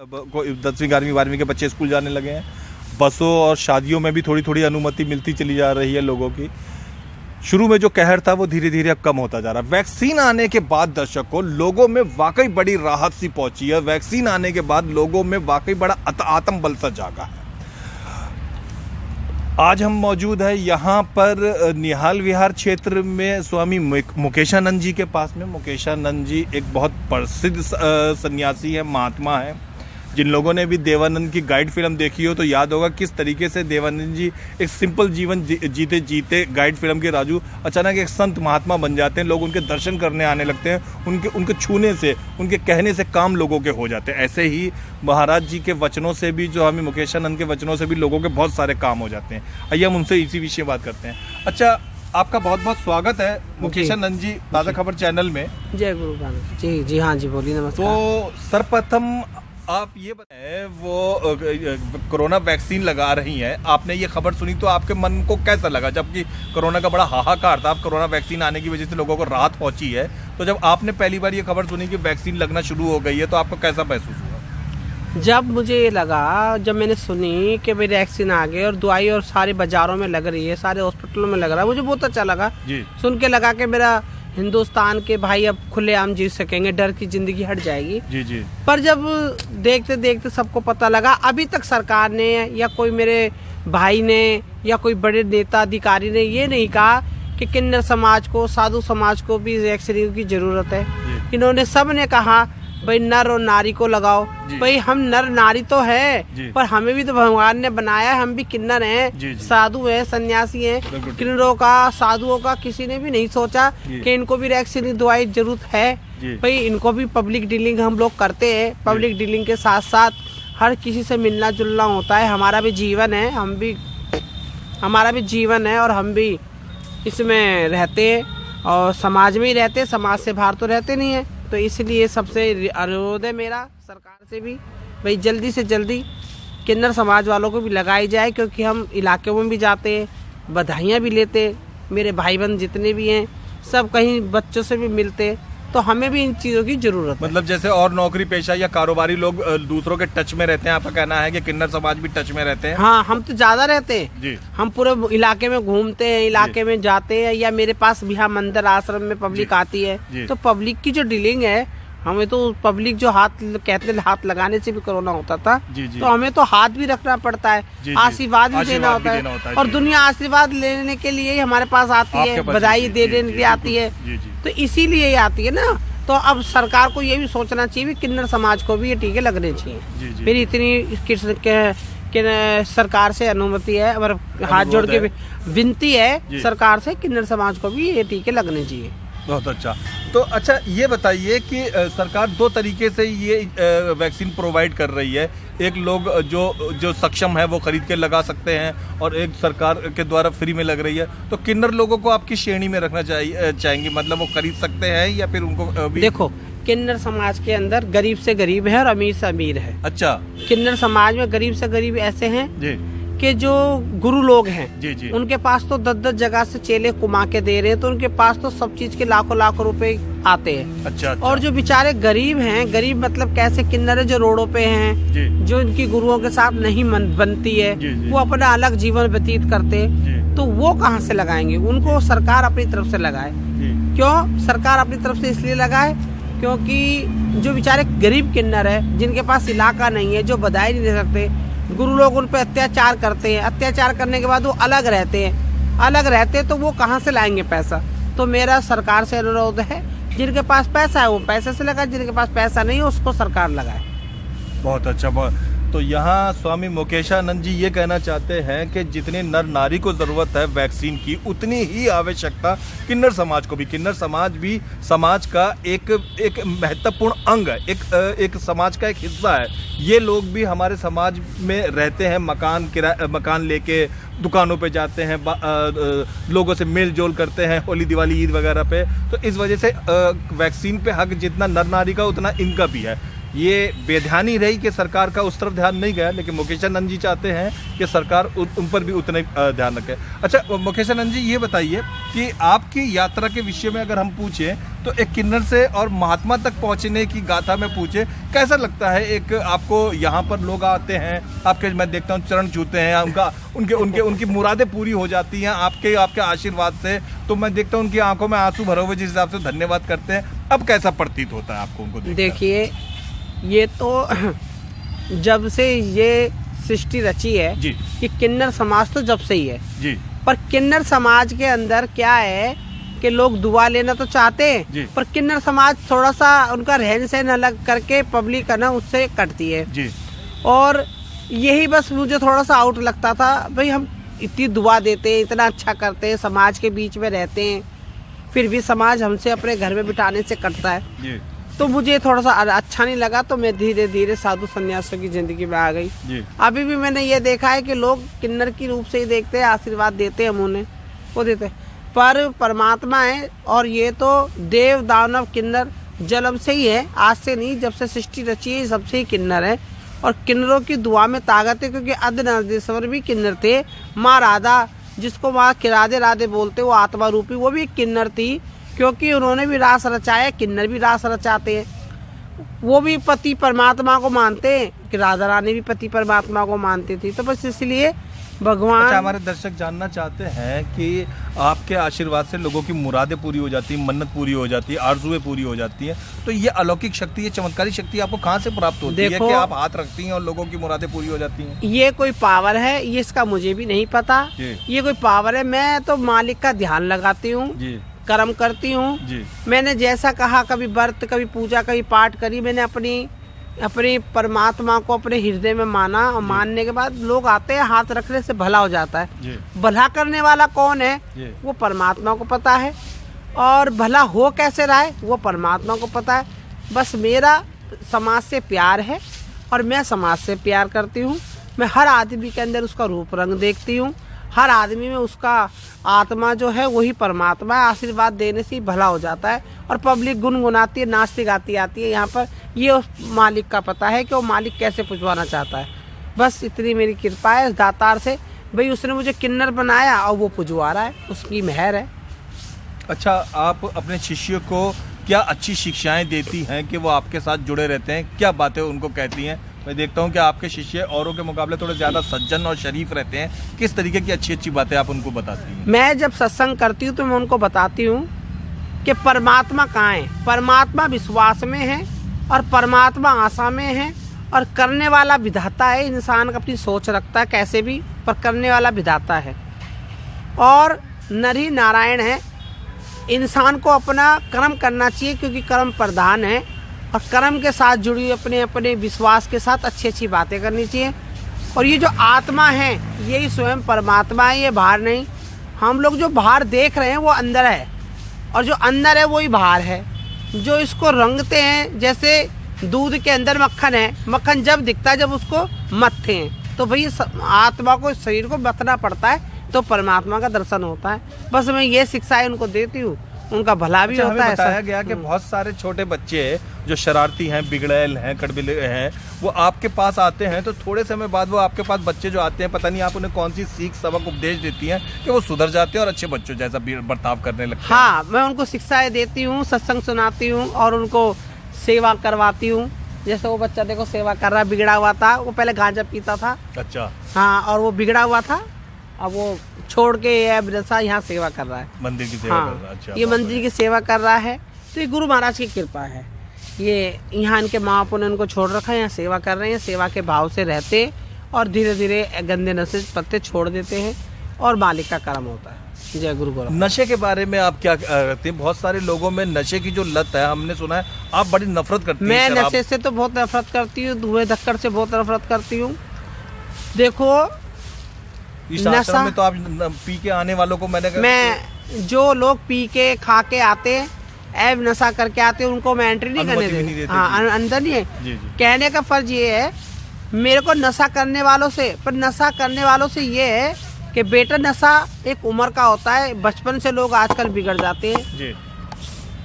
10वीं 11वीं 12वीं के बच्चे स्कूल जाने लगे हैं। बसों और शादियों में भी थोड़ी थोड़ी अनुमति मिलती चली जा रही है लोगों की। शुरू में जो कहर था वो धीरे धीरे अब कम होता जा रहा है। वैक्सीन आने के बाद दर्शकों, लोगों में वाकई बड़ी राहत सी पहुंची है। वैक्सीन आने के बाद लोगों में वाकई बड़ा आत्मबल सा जागा है। आज हम मौजूद है यहाँ पर निहाल विहार क्षेत्र में स्वामी मुकेशानंद जी के पास में। मुकेशानंद जी एक बहुत प्रसिद्ध सन्यासी है, महात्मा है। जिन लोगों ने भी देवानंद की गाइड फिल्म देखी हो तो याद होगा किस तरीके से देवानंद जी एक सिंपल जीवन जीते जीते गाइड फिल्म के राजू अचानक एक संत महात्मा बन जाते हैं। लोग उनके दर्शन करने आने लगते हैं, उनके छूने से, उनके कहने से काम लोगों के हो जाते हैं। ऐसे ही महाराज जी के वचनों से भी, जो हमें मुकेशानंद के वचनों से भी लोगों के बहुत सारे काम हो जाते हैं। आइए हम उनसे इसी विषय बात करते हैं। अच्छा, आपका बहुत बहुत स्वागत है मुकेशानंद जी ताज़ा खबर चैनल में। जय गुरु नानक। जी जी हाँ जी, बोलिए। नमस्कार। तो सर्वप्रथम आप ये बताएं, वो कोरोना वैक्सीन लगा रही हैं, आपने ये खबर सुनी तो आपके मन को कैसा लगा? जबकि कोरोना का बड़ा हाहाकार था, अब कोरोना वैक्सीन आने की वजह से लोगों को राहत पहुंची है, तो जब आपने पहली बार ये खबर सुनी कि वैक्सीन लगना शुरू हो गई है तो आपको कैसा महसूस हुआ? जब मुझे ये लगा, जब मैंने सुनी कि मेरी वैक्सीन आ गई और दवाई और सारे बाजारों में लग रही है, सारे हॉस्पिटलों में लग रहा है, मुझे बहुत अच्छा लगा। जी। सुन के लगा कि मेरा हिंदुस्तान के भाई अब खुलेआम जी सकेंगे, डर की जिंदगी हट जाएगी। जी जी। पर जब देखते देखते सबको पता लगा, अभी तक सरकार ने या कोई मेरे भाई ने या कोई बड़े नेता अधिकारी ने ये नहीं कहा कि किन्नर समाज को, साधु समाज को भी वैक्सीन की जरूरत है। इन्होंने सब ने कहा भाई नर और नारी को लगाओ। भाई हम नर नारी तो है, पर हमें भी तो भगवान ने बनाया है, हम भी किन्नर हैं, साधु हैं, सन्यासी हैं। किन्नरों का, साधुओं का किसी ने भी नहीं सोचा कि इनको भी वैक्सीन की दवाई जरूरत है। भाई इनको भी पब्लिक डीलिंग हम लोग करते हैं। पब्लिक डीलिंग के साथ साथ हर किसी से मिलना जुलना होता है। हमारा भी जीवन है, हमारा भी जीवन है और हम भी इसमें रहते हैं और समाज में ही रहते हैं, समाज से बाहर तो रहते नहीं है। तो इसलिए सबसे अनुरोध है मेरा सरकार से भी, भाई जल्दी से जल्दी किन्नर समाज वालों को भी लगाई जाए, क्योंकि हम इलाके में भी जाते हैं, बधाइयाँ भी लेते, मेरे भाई बहन जितने भी हैं सब कहीं बच्चों से भी मिलते, तो हमें भी इन चीज़ों की जरूरत है। मतलब जैसे और नौकरी पेशा या कारोबारी लोग दूसरों के टच में रहते हैं, आपका कहना है कि किन्नर समाज भी टच में रहते हैं? हाँ, हम तो ज्यादा रहते हैं जी। हम पूरे इलाके में घूमते हैं, इलाके में जाते हैं, या मेरे पास भी यहाँ मंदिर आश्रम में पब्लिक आती है, तो पब्लिक की जो डीलिंग है, हमें तो पब्लिक जो हाथ कहते हैं, हाथ लगाने से भी कोरोना होता था, तो हमें तो हाथ भी रखना पड़ता है, आशीर्वाद भी देना होता है, और दुनिया आशीर्वाद लेने के लिए ही हमारे पास आती है, बधाई देने के लिए आती है, तो इसीलिए आती है ना। तो अब सरकार को ये भी सोचना चाहिए कि किन्नर समाज को भी ये टीके लगने चाहिए। मेरी इतनी सरकार से अनुमति है और हाथ जोड़ के विनती है सरकार से, किन्नर समाज को भी ये टीके लगने चाहिए। बहुत अच्छा। तो अच्छा ये बताइए कि सरकार दो तरीके से ये वैक्सीन प्रोवाइड कर रही है। एक लोग जो सक्षम है वो खरीद के लगा सकते हैं, और एक सरकार के द्वारा फ्री में लग रही है। तो किन्नर लोगों को आप किस श्रेणी में रखना चाहेंगे? मतलब वो खरीद सकते हैं या फिर उनको भी? देखो, किन्नर समाज के अंदर गरीब से गरीब है और अमीर से अमीर है। अच्छा। किन्नर समाज में गरीब से गरीब ऐसे हैं जी कि जो गुरु लोग हैं, जी। उनके पास तो 10-10 जगह से चेले कुमा के दे रहे हैं, तो उनके पास तो सब चीज के लाखों लाखों रुपए आते हैं। अच्छा। और जो बेचारे गरीब हैं, गरीब मतलब कैसे किन्नर है, जो रोडों पे हैं, जो इनकी गुरुओं के साथ नहीं बनती है, वो अपना अलग जीवन व्यतीत करते, तो वो कहाँ से लगाएंगे? उनको सरकार अपनी तरफ से लगाए। क्यों सरकार अपनी तरफ से इसलिए लगाए? क्योंकि जो बेचारे गरीब किन्नर है, जिनके पास इलाका नहीं है, जो बधाई नहीं दे सकते, गुरु लोग उन पर अत्याचार करते हैं, अत्याचार करने के बाद वो अलग रहते हैं, तो वो कहाँ से लाएंगे पैसा? तो मेरा सरकार से अनुरोध है, जिनके पास पैसा है वो पैसे से लगाए, जिनके पास पैसा नहीं है उसको सरकार लगाए। बहुत अच्छा। तो यहाँ स्वामी मुकेशानंद जी ये कहना चाहते हैं कि जितने नर नारी को ज़रूरत है वैक्सीन की, उतनी ही आवश्यकता किन्नर समाज को भी। किन्नर समाज भी समाज का एक महत्वपूर्ण अंग है, एक समाज का एक हिस्सा है। ये लोग भी हमारे समाज में रहते हैं, मकान लेके दुकानों पे जाते हैं, लोगों से मेल जोल करते हैं, होली दिवाली ईद वगैरह पे। तो इस वजह से वैक्सीन पे हक जितना नर नारी का उतना इनका भी है। ये बेध्यानी रही कि सरकार का उस तरफ ध्यान नहीं गया, लेकिन मुकेशानंद जी चाहते हैं कि सरकार उन पर भी उतना ही ध्यान रखे। अच्छा मुकेशानंद जी, ये बताइए कि आपकी यात्रा के विषय में अगर हम पूछें तो एक किन्नर से और महात्मा तक पहुंचने की गाथा में पूछे, कैसा लगता है? एक आपको यहाँ पर लोग आते हैं, आपके मैं देखता हूँ चरण छूते हैं, उनकी मुरादें पूरी हो जाती हैं आपके आशीर्वाद से, तो मैं देखता हूँ उनकी आंखों में आंसू भरे हुए जिस हिसाब से धन्यवाद करते हैं। अब कैसा प्रतीत होता है आपको उनको देखकर? देखिए, ये तो जब से ये सृष्टि रची है जी, कि किन्नर समाज तो जब से ही है जी, पर किन्नर समाज के अंदर क्या है कि लोग दुआ लेना तो चाहते जी। हैं, पर किन्नर समाज थोड़ा सा उनका रहन सहन अलग करके पब्लिक है ना उससे कटती है जी। और यही बस मुझे थोड़ा सा आउट लगता था, भाई हम इतनी दुआ देते हैं, इतना अच्छा करते हैं, समाज के बीच में रहते हैं, फिर भी समाज हमसे अपने घर में बिठाने से कटता है जी, तो मुझे थोड़ा सा अच्छा नहीं लगा। तो मैं धीरे धीरे साधु संन्यासियों की जिंदगी में आ गई। जी। अभी भी मैंने ये देखा है कि लोग किन्नर की रूप से ही देखते हैं, आशीर्वाद देते हैं, हम उन्हें वो देते हैं, पर परमात्मा है और ये तो देव दानव किन्नर जन्म से ही है, आज से नहीं, जब से सृष्टि रची है सबसे ही किन्नर है। और किन्नरों की दुआ में ताकत है, क्योंकि अर्धनारीश्वर भी किन्नर थे। माँ राधा, जिसको माँ राधे राधे बोलते, वो आत्मा रूपी, वो भी एक किन्नर थी, क्योंकि उन्होंने भी रास रचाया, किन्नर भी रास रचाते हैं। वो भी पति परमात्मा को मानते हैं कि राधा रानी भी पति परमात्मा को मानती थी। तो बस इसलिए भगवान। अच्छा, हमारे दर्शक जानना चाहते हैं कि आपके आशीर्वाद से लोगों की मुरादें पूरी हो जाती हैं, मन्नत पूरी हो जाती है, आरजुएं पूरी हो जाती हैं, तो ये अलौकिक शक्ति, ये चमत्कारी शक्ति आपको कहाँ से प्राप्त होती है कि आप हाथ रखती हैं और लोगों की मुरादें पूरी हो जाती हैं? ये कोई पावर है, ये इसका मुझे भी नहीं पता, ये कोई पावर है। मैं तो मालिक का ध्यान लगाती हूँ, कर्म करती हूँ। मैंने जैसा कहा, कभी व्रत, कभी पूजा, कभी पाठ करी, मैंने अपनी परमात्मा को अपने हृदय में माना, और मानने के बाद लोग आते हैं, हाथ रखने से भला हो जाता है। भला करने वाला कौन है? वो परमात्मा को पता है, और भला हो कैसे रहा है वो परमात्मा को पता है। बस मेरा समाज से प्यार है और मैं समाज से प्यार करती हूँ। मैं हर आदमी के अंदर उसका रूप रंग देखती हूँ, हर आदमी में उसका आत्मा जो है वही परमात्मा है। आशीर्वाद देने से ही भला हो जाता है, और पब्लिक गुनगुनाती है, नाचती गाती आती है यहाँ पर। ये उस मालिक का पता है कि वो मालिक कैसे पुजवाना चाहता है। बस इतनी मेरी कृपा है इस दातार से, भाई उसने मुझे किन्नर बनाया और वो पुजवा रहा है, उसकी मेहर है। अच्छा, आप अपने शिष्यों को क्या अच्छी शिक्षाएं देती हैं कि वो आपके साथ जुड़े रहते हैं? क्या बातें उनको कहती हैं? मैं देखता हूं कि आपके शिष्य औरों के मुकाबले थोड़े ज़्यादा सज्जन और शरीफ रहते हैं। किस तरीके की अच्छी अच्छी बातें आप उनको बताती हैं? मैं जब सत्संग करती हूँ तो मैं उनको बताती हूँ कि परमात्मा कहाँ है। परमात्मा विश्वास में है और परमात्मा आशा में है, और करने वाला विधाता है। इंसान अपनी सोच रखता है कैसे भी, पर करने वाला विधाता है, और नर ही नारायण है। इंसान को अपना कर्म करना चाहिए, क्योंकि कर्म प्रधान है, और कर्म के साथ जुड़ी अपने अपने विश्वास के साथ अच्छी अच्छी बातें करनी चाहिए। और ये जो आत्मा है यही स्वयं परमात्मा है, ये बाहर नहीं। हम लोग जो बाहर देख रहे हैं वो अंदर है, और जो अंदर है वही बाहर है। जो इसको रंगते हैं, जैसे दूध के अंदर मक्खन है, मक्खन जब दिखता है जब उसको मथते हैं, तो भाई आत्मा को, शरीर को मथना पड़ता है, तो परमात्मा का दर्शन होता है। बस मैं ये शिक्षाएं उनको देती हूँ, उनका भला भी होता है। बताया गया कि बहुत सारे छोटे बच्चे जो शरारती हैं, बिगड़ैल हैं, कड़बिले हैं, वो आपके पास आते हैं, तो थोड़े समय बाद वो आपके पास बच्चे जो आते हैं, पता नहीं आप उन्हें कौन सी सीख, सबक, उपदेश देती हैं कि वो सुधर जाते हैं और अच्छे बच्चों जैसा बर्ताव करने लगते हैं? हाँ, मैं उनको शिक्षाएं देती हूँ, सत्संग सुनाती हूँ, और उनको सेवा करवाती हूँ। जैसे वो बच्चा देखो सेवा कर रहा, बिगड़ा हुआ था, वो पहले गांजा पीता था। अच्छा। हाँ, और वो बिगड़ा हुआ था, अब वो छोड़ के यहाँ सेवा कर रहा है, मंदिर की सेवा हाँ, कर रहा है। अच्छा, ये मंदिर की सेवा कर रहा है। तो ये गुरु महाराज की कृपा है। ये यहाँ इनके माँ बाप ने उनको छोड़ रखा है, यहाँ सेवा कर रहे हैं, सेवा के भाव से रहते, और धीरे धीरे गंदे नशे पत्ते छोड़ देते हैं, और मालिक का कर्म होता है। जय गुरु गोरख। नशे के बारे में आप क्या कहते हैं? बहुत सारे लोगों में नशे की जो लत है, हमने सुना है आप बड़ी नफरत करती हैं। मैं नशे से तो बहुत नफरत करती हूँ, धुएं धक्कड़ से बहुत नफरत करती हूँ। देखो, इस आश्रम में तो आप पी के आने वालों को मैं जो लोग पी के खा के आते हैं, ऐब नशा करके आते हैं, उनको मैं एंट्री नहीं करने देती। हाँ, अंदर नहीं है। कहने का फर्ज ये है मेरे को, नशा करने वालों से, पर नशा करने वालों से ये है कि बेटा, नशा एक उम्र का होता है, बचपन से लोग आजकल बिगड़ जाते हैं।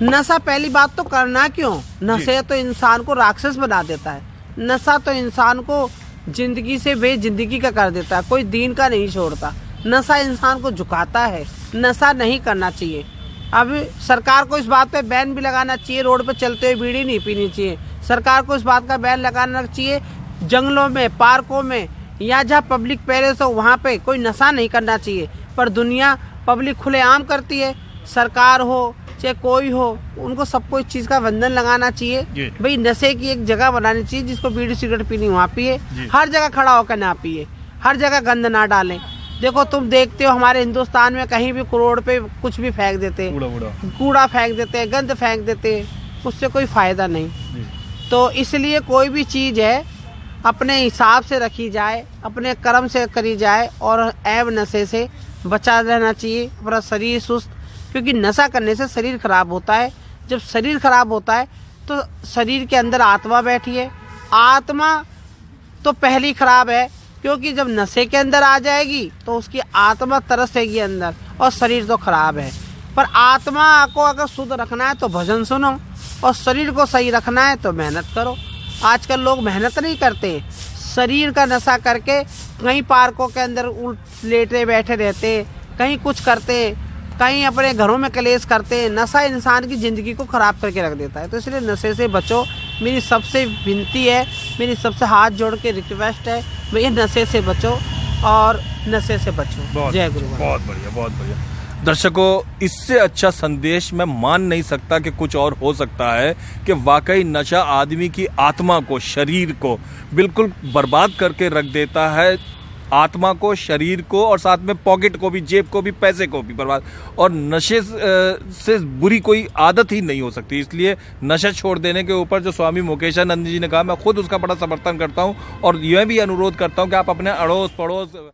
नशा पहली बात तो करना क्यों? नशे तो इंसान को राक्षस बना देता है। नशा तो इंसान को जिंदगी से बेजिंदगी का कर देता है, कोई दीन का नहीं छोड़ता। नशा इंसान को झुकाता है, नशा नहीं करना चाहिए। अब सरकार को इस बात पे बैन भी लगाना चाहिए, रोड पे चलते हुए बीड़ी नहीं पीनी चाहिए। सरकार को इस बात का बैन लगाना चाहिए, जंगलों में, पार्कों में या जहाँ पब्लिक पैलेस हो वहाँ पे कोई नशा नहीं करना चाहिए। पर दुनिया पब्लिक खुलेआम करती है, सरकार हो चाहे कोई हो, उनको सबको इस चीज़ का बंधन लगाना चाहिए। भाई नशे की एक जगह बनानी चाहिए, जिसको बीड़ी सिगरेट पीनी वहाँ पिए, हर जगह खड़ा होकर ना पिए, हर जगह गंद ना डालें। देखो तुम देखते हो हमारे हिंदुस्तान में कहीं भी रोड पे कुछ भी फेंक देते, कूड़ा फेंक देते, गंद फेंक देते, उससे कोई फायदा नहीं। तो इसलिए कोई भी चीज़ है अपने हिसाब से रखी जाए, अपने कर्म से करी जाए और ऐब नशे से बचा रहना चाहिए। अपना शरीर सुस्त, क्योंकि नशा करने से शरीर खराब होता है। जब शरीर खराब होता है तो शरीर के अंदर आत्मा बैठी है, आत्मा तो पहली खराब है, क्योंकि जब नशे के अंदर आ जाएगी तो उसकी आत्मा तरसेगी अंदर और शरीर तो खराब है। पर आत्मा को अगर शुद्ध रखना है तो भजन सुनो और शरीर को सही रखना है तो मेहनत करो। आजकल लोग मेहनत नहीं करते, शरीर का नशा करके कहीं पार्कों के अंदर लेटे बैठे रहते, कहीं कुछ करते, कहीं अपने घरों में कलेश करते। नशा इंसान की ज़िंदगी को ख़राब करके रख देता है। तो इसलिए नशे से बचो, मेरी सबसे विनती है, मेरी सबसे हाथ जोड़ के रिक्वेस्ट है, भैया नशे से बचो और नशे से बचो। जय गुरु। बहुत बढ़िया, बहुत बढ़िया। दर्शकों, इससे अच्छा संदेश मैं मान नहीं सकता कि कुछ और हो सकता है कि वाकई नशा आदमी की आत्मा को, शरीर को बिल्कुल बर्बाद करके रख देता है, आत्मा को, शरीर को और साथ में पॉकेट को भी, जेब को भी, पैसे को भी बर्बाद। और नशे से बुरी कोई आदत ही नहीं हो सकती। इसलिए नशा छोड़ देने के ऊपर जो स्वामी मुकेशानंद जी ने कहा, मैं खुद उसका बड़ा समर्थन करता हूँ और यह भी अनुरोध करता हूँ कि आप अपने अड़ोस पड़ोस